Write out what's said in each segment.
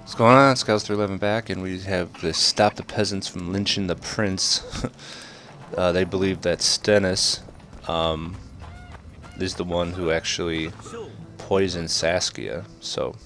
What's going on? Scouts 311 back, and we have to stop the peasants from lynching the prince. They believe that Stennis is the one who actually poisoned Saskia, so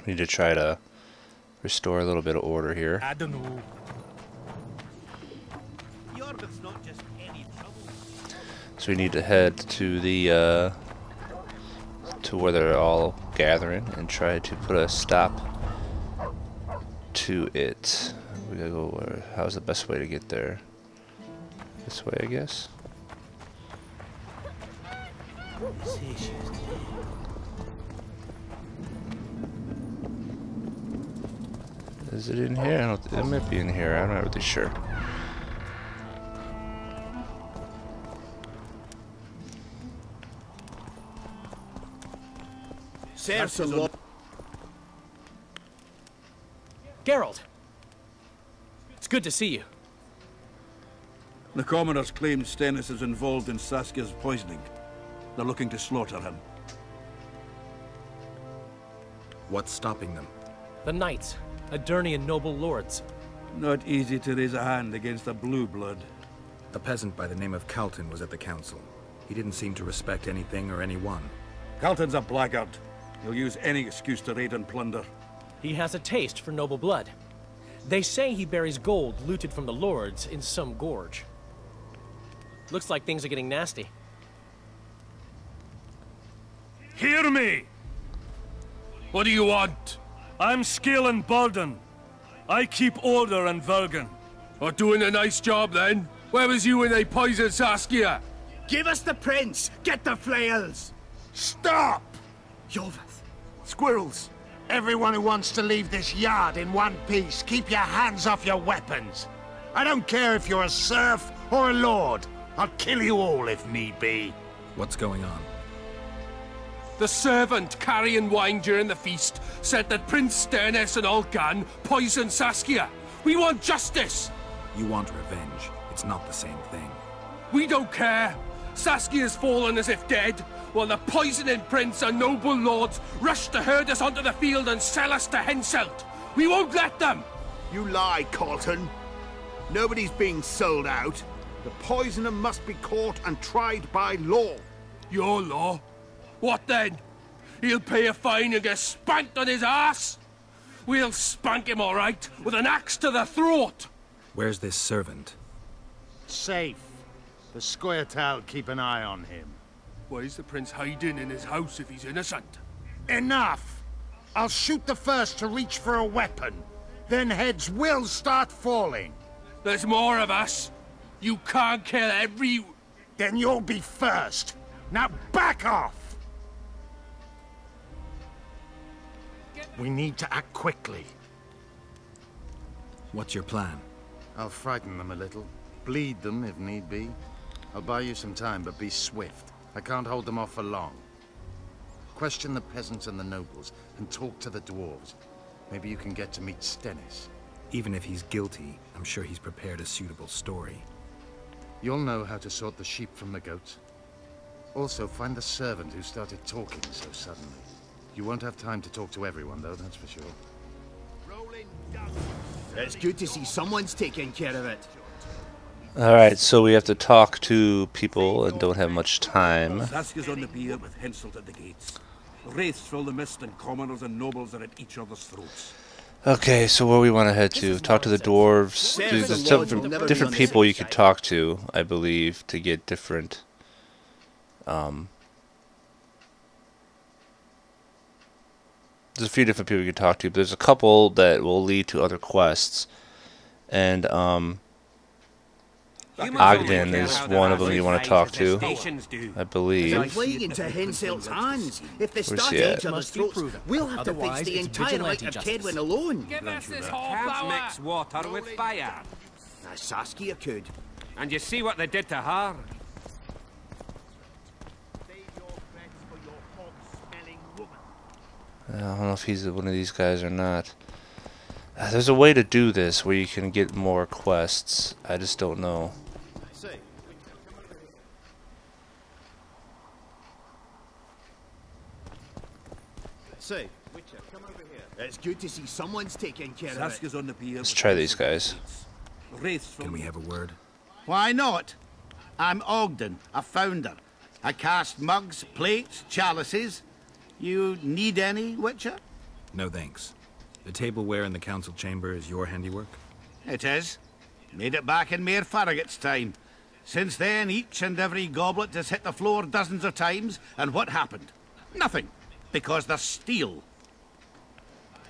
we need to try to restore a little bit of order here. I don't know. So we need to head to the to where they're all gathering and try to put a stop to it. We gotta go where? How's the best way to get there? This way, I guess. Is it in here? I don't. It might be in here. I'm not really sure. Geralt! It's good to see you. The commoners claim Stennis is involved in Saskia's poisoning. They're looking to slaughter him. What's stopping them? The knights, Adernian noble lords. Not easy to raise a hand against a blue blood. A peasant by the name of Calton was at the council. He didn't seem to respect anything or anyone. Calton's a blackguard. He'll use any excuse to raid and plunder. He has a taste for noble blood. They say he buries gold looted from the lords in some gorge. Looks like things are getting nasty. Hear me! What do you want? I'm Scalen Balden. I keep order in Vergen. Or doing a nice job then? Where was you when they poisoned Saskia? Give us the prince! Get the flails! Stop! Yovath. Squirrels! Everyone who wants to leave this yard in one piece, keep your hands off your weapons. I don't care if you're a serf or a lord. I'll kill you all if need be. What's going on? The servant carrying wine during the feast said that Prince Stennis and Olgan poisoned Saskia. We want justice! You want revenge. It's not the same thing. We don't care. Saskia's fallen as if dead, while the poisoning prince and noble lords rush to herd us onto the field and sell us to Henselt. We won't let them! You lie, Calton. Nobody's being sold out. The poisoner must be caught and tried by law. Your law? What then? He'll pay a fine and get spanked on his ass? We'll spank him all right, with an axe to the throat! Where's this servant? Safe. The Scoia'tael keep an eye on him. Why is the prince hiding in his house if he's innocent? Enough! I'll shoot the first to reach for a weapon. Then heads will start falling. There's more of us. You can't kill every... Then you'll be first. Now back off! We need to act quickly. What's your plan? I'll frighten them a little. Bleed them if need be. I'll buy you some time, but be swift. I can't hold them off for long. Question the peasants and the nobles, and talk to the dwarves. Maybe you can get to meet Stennis. Even if he's guilty, I'm sure he's prepared a suitable story. You'll know how to sort the sheep from the goats. Also, find the servant who started talking so suddenly. You won't have time to talk to everyone, though, that's for sure. It's good to see someone's taking care of it. Alright, so we have to talk to people and don't have much time. Saskia's on the pier with Henselt at the gates. Wraiths fill the mist and commoners and nobles are at each other's throats. Okay, so where we want to head to? Talk to the dwarves. There's different people you could talk to, I believe, to get different... There's a few different people you can talk to, but there's a couple that will lead to other quests. And, Ogden is one of them you want to talk to, I believe. It's plague into Henselt's hands. If they start at each other's throats, we'll have to face the entire light of Tedwin alone. Give us this whole power. Mix water with fire. Saskia could. And you see what they did to her? I don't know if he's one of these guys or not. There's a way to do this where you can get more quests. I just don't know. Say, It's good to see someone's taking care of it. Saskia's on the pier. Let's try these guys. Wraiths from... Can we have a word? Why not? I'm Ogden, a founder. I cast mugs, plates, chalices. You need any, Witcher? No thanks. The tableware in the council chamber is your handiwork? It is. Made it back in Mayor Farragut's time. Since then, each and every goblet has hit the floor dozens of times, and what happened? Nothing, because they're steel.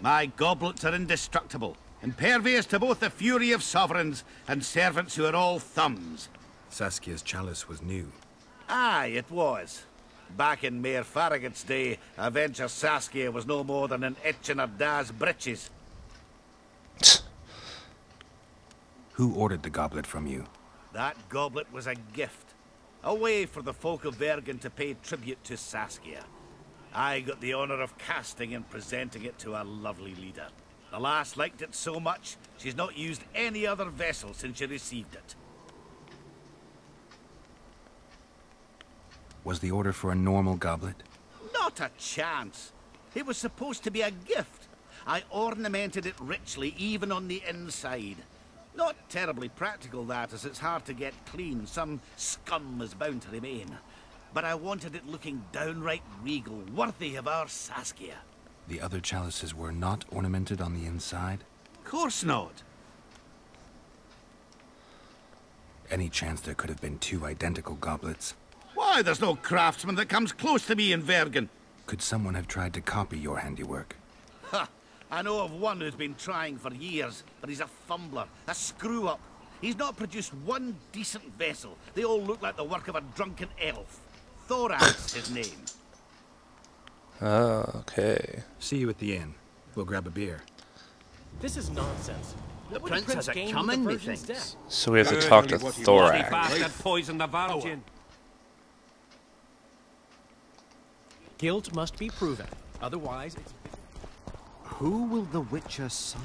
My goblets are indestructible, impervious to both the fury of sovereigns and servants who are all thumbs. Saskia's chalice was new. Aye, it was. Back in Mayor Farragut's day, a venture Saskia was no more than an itch in her da's breeches. Who ordered the goblet from you? That goblet was a gift. A way for the folk of Bergen to pay tribute to Saskia. I got the honor of casting and presenting it to our lovely leader. The lass liked it so much, she's not used any other vessel since she received it. Was the order for a normal goblet? Not a chance. It was supposed to be a gift. I ornamented it richly, even on the inside. Not terribly practical, that, as it's hard to get clean. Some scum is bound to remain. But I wanted it looking downright regal, worthy of our Saskia. The other chalices were not ornamented on the inside? Course not. Any chance there could have been two identical goblets? Why, there's no craftsman that comes close to me in Bergen. Could someone have tried to copy your handiwork? Ha! I know of one who's been trying for years, but he's a fumbler, a screw-up. He's not produced one decent vessel. They all look like the work of a drunken elf. Thorak's his name. Oh, okay. See you at the inn. We'll grab a beer. This is nonsense. The What would prince has it gain coming, with the methinks. virgin's death? So we have to talk to Bloody Thorak. bastard poisoned the virgin. Guilt must be proven. Otherwise, it's... Who will the Witcher side?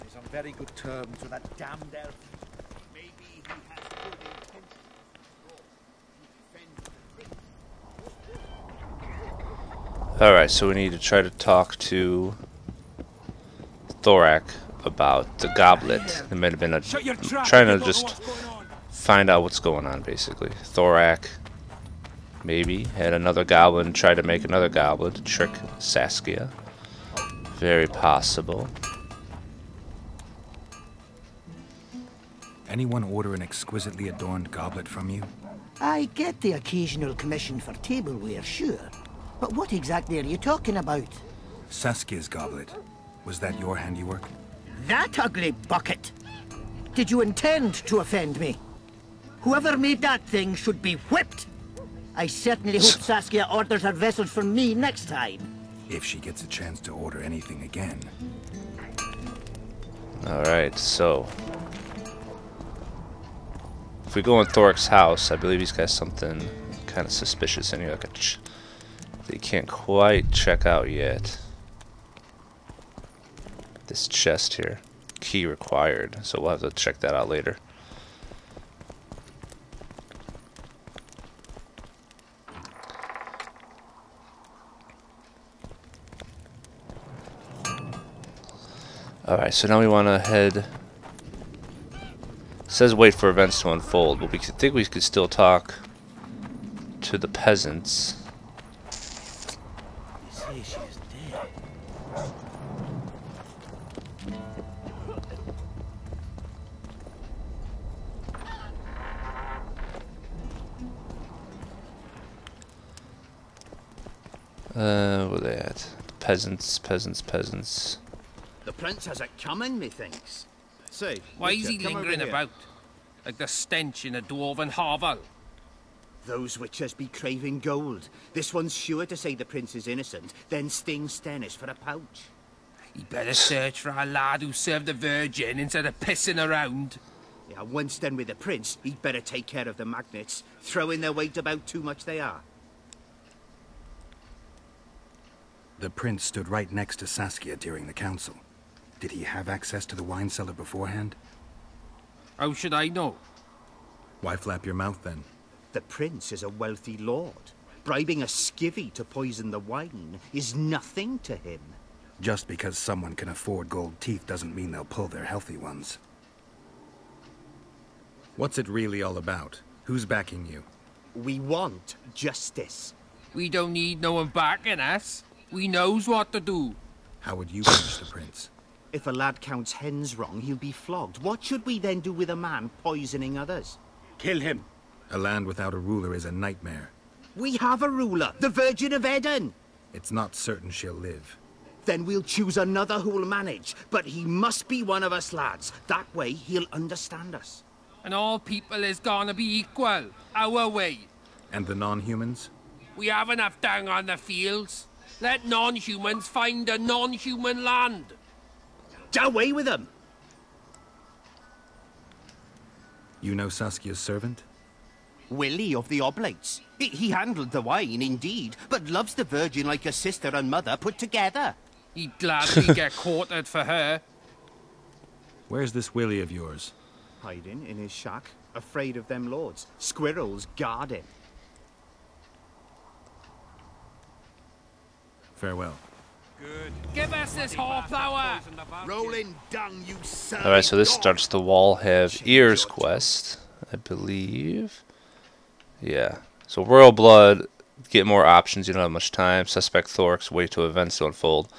He's on very good terms with that damned elf. Maybe he has good intentions. Alright, so we need to try to talk to Thorak about the goblet. It might have been trying to just find out what's going on, basically. Thorak maybe had another goblin try to make another goblet to trick Saskia. Very possible. Anyone order an exquisitely adorned goblet from you? I get the occasional commission for tableware, sure. But what exactly are you talking about? Saskia's goblet. Was that your handiwork? That ugly bucket! Did you intend to offend me? Whoever made that thing should be whipped! I certainly hope Saskia orders her vessels from me next time. If she gets a chance to order anything again. Alright, so if we go in Thorak's house, I believe he's got something kind of suspicious in here like that you can't quite check out yet. This chest here. Key required, so we'll have to check that out later. Alright, so now we want to head... It says wait for events to unfold, but we think we could still talk to the peasants. You say she's dead. Where are they at? Peasants. The prince has it coming, methinks. Say, Why is Witcher, he come over lingering here. about? Like the stench in a dwarven hovel. Those witches be craving gold. This one's sure to say the prince is innocent, then sting Stennis for a pouch. He better search for a lad who served the Virgin instead of pissing around. Yeah, once done with the prince, he'd better take care of the magnets. Throwing their weight about too much they are. The prince stood right next to Saskia during the council. Did he have access to the wine cellar beforehand? How should I know? Why flap your mouth then? The prince is a wealthy lord. Bribing a skivvy to poison the wine is nothing to him. Just because someone can afford gold teeth doesn't mean they'll pull their healthy ones. What's it really all about? Who's backing you? We want justice. We don't need no one backing us. We knows what to do. How would you punish the prince? If a lad counts hens wrong, he'll be flogged. What should we then do with a man poisoning others? Kill him. A land without a ruler is a nightmare. We have a ruler, the Virgin of Eden. It's not certain she'll live. Then we'll choose another who'll manage. But he must be one of us lads. That way he'll understand us. And all people is gonna be equal, our way. And the non-humans? We have enough dung on the fields. Let non-humans find a non-human land. Away with them! You know Saskia's servant? Willie of the Oblates. He handled the wine, indeed, but loves the Virgin like a sister and mother put together. He'd gladly get quartered for her. Where's this Willie of yours? Hiding in his shack, afraid of them lords. Squirrels guard him. Farewell. Good. Give us this horsepower! Rolling dung, you son. Alright, so this starts the Wall Have Ears quest, I believe. Yeah. So Royal Blood, get more options, you don't have much time. Suspect Thorak's wait till events to unfold.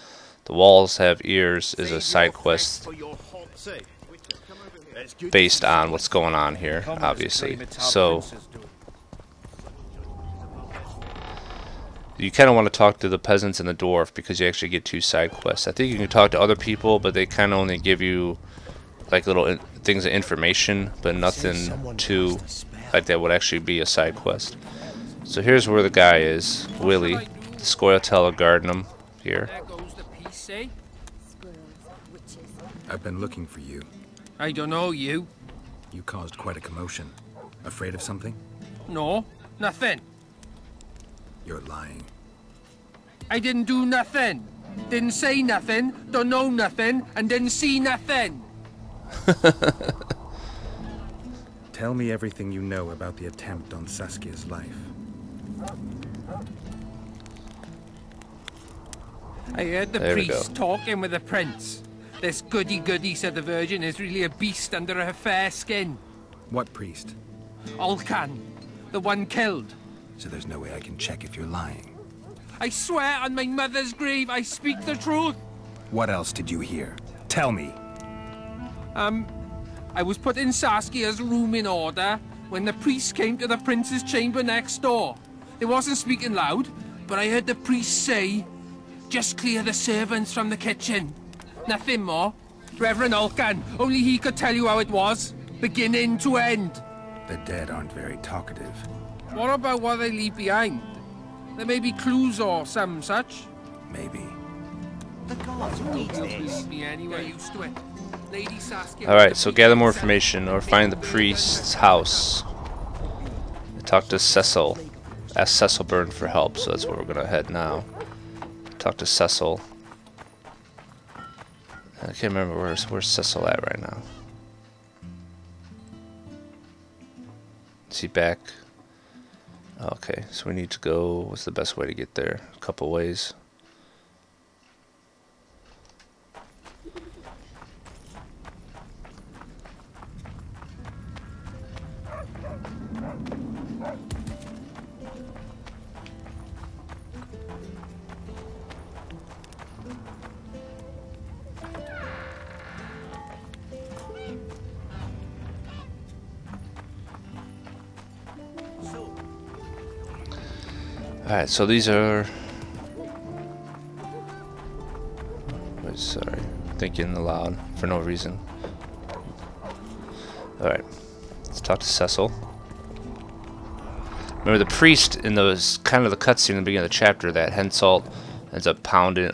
The Walls Have Ears is a side quest based on what's going on here, obviously. So you kind of want to talk to the peasants and the dwarf because you actually get 2 side quests. I think you can talk to other people, but they kind of only give you like little things of information, but nothing too like that would actually be a side quest. So here's where the guy is, Willie. The Scoia'tael guarding him here. There goes the piece, eh? I've been looking for you. I don't know you. You caused quite a commotion. Afraid of something? No, nothing. You're lying. I didn't do nothing. Didn't say nothing, don't know nothing, and didn't see nothing. Tell me everything you know about the attempt on Saskia's life. I heard the priest talking with the prince. This goody-goody, said the Virgin, is really a beast under her fair skin. What priest? Olcan, the one killed. So there's no way I can check if you're lying. I swear on my mother's grave, I speak the truth. What else did you hear? Tell me. I was put in Saskia's room in order when the priest came to the prince's chamber next door. They wasn't speaking loud, but I heard the priest say, just clear the servants from the kitchen. Nothing more. Reverend Olcan, only he could tell you how it was, beginning to end. The dead aren't very talkative. What about what they leave behind? There may be clues or some such. Maybe. The gods need this. Me anyway, used to it. Lady Saskia. Alright, so gather more information or find the priest's house. Talk to Cecil. Ask Cecil Byrne for help, so that's where we're gonna head now. Talk to Cecil. I can't remember where's Cecil at right now. Is he back? Okay, so we need to go. What's the best way to get there? A couple ways. Alright, so these are... Wait, sorry. Thinking aloud for no reason. Alright. Let's talk to Cecil. Remember the priest in those kind of the cutscene in the beginning of the chapter that Henselt ends up pounding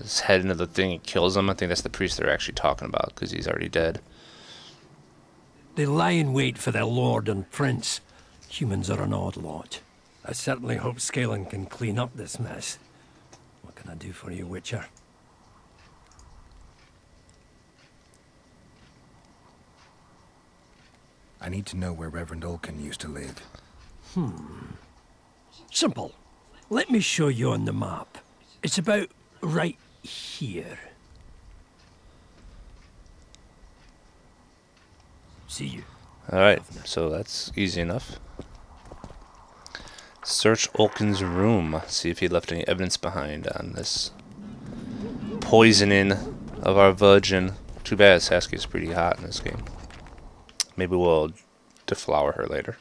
his head into the thing and kills him? I think that's the priest they're actually talking about because he's already dead. They lie in wait for their lord and prince. Humans are an odd lot. I certainly hope Scalan can clean up this mess. What can I do for you, Witcher? I need to know where Reverend Olcan used to live. Simple. Let me show you on the map. It's about right here. See you. Alright, so that's easy enough. Search Olkin's room. See if he left any evidence behind on this poisoning of our virgin. Too bad Saskia's pretty hot in this game. Maybe we'll deflower her later.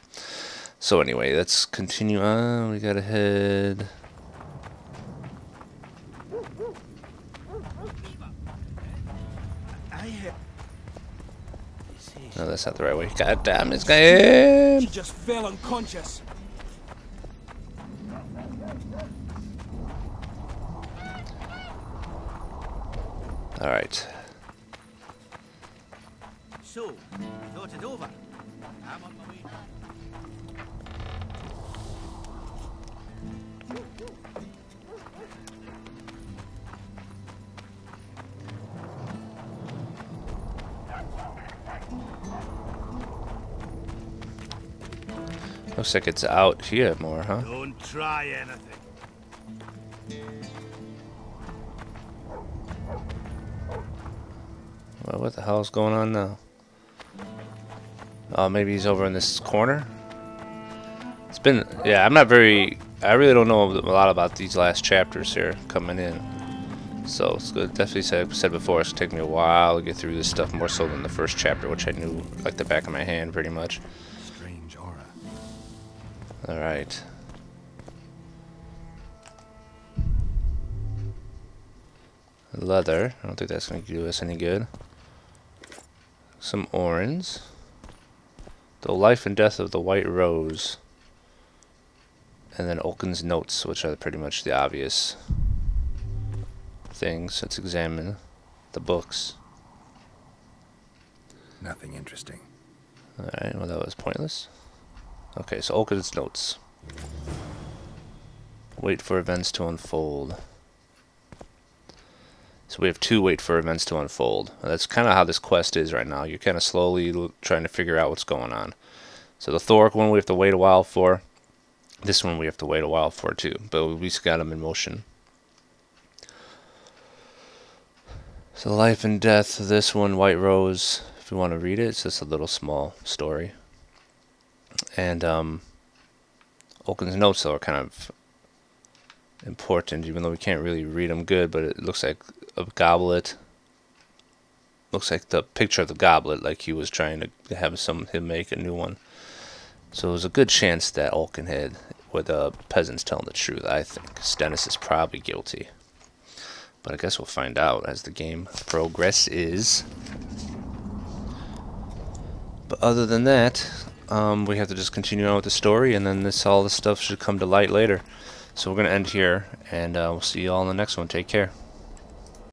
So anyway, let's continue on. We gotta head... No, that's not the right way. God damn this guy! She just fell unconscious. Alright. So, thought it over. I'm on my way. Looks like it's out here more, huh? Don't try anything. Well, what the hell's going on now? Oh, maybe he's over in this corner? It's been... Yeah, I'm not very... I really don't know a lot about these last chapters here coming in. So, it's good. Definitely said before, it's going to take me a while to get through this stuff, more so than the first chapter, which I knew like the back of my hand, pretty much. Strange aura. Alright. Leather. I don't think that's going to do us any good. Some orange. The life and death of the white rose. And then Olkin's notes, which are pretty much the obvious things. Let's examine the books. Nothing interesting. Alright, well that was pointless. Okay, so Olkin's notes. Wait for events to unfold. So we have 2 wait for events to unfold. And that's kind of how this quest is right now. You're kind of slowly trying to figure out what's going on. So the Thorak one we have to wait a while for. This one we have to wait a while for too. But we just got them in motion. So life and death. This one, White Rose. If you want to read it, it's just a little small story. And Olkin's notes though are kind of important, even though we can't really read them good. But it looks like a goblet. Looks like the picture of the goblet, like he was trying to have him make a new one. So there's a good chance that Olkin had, with the peasants telling the truth. I think Stennis is probably guilty, but I guess we'll find out as the game progresses. But other than that, we have to just continue on with the story, and then all this stuff should come to light later. So we're gonna end here, and we'll see you all in the next one. Take care.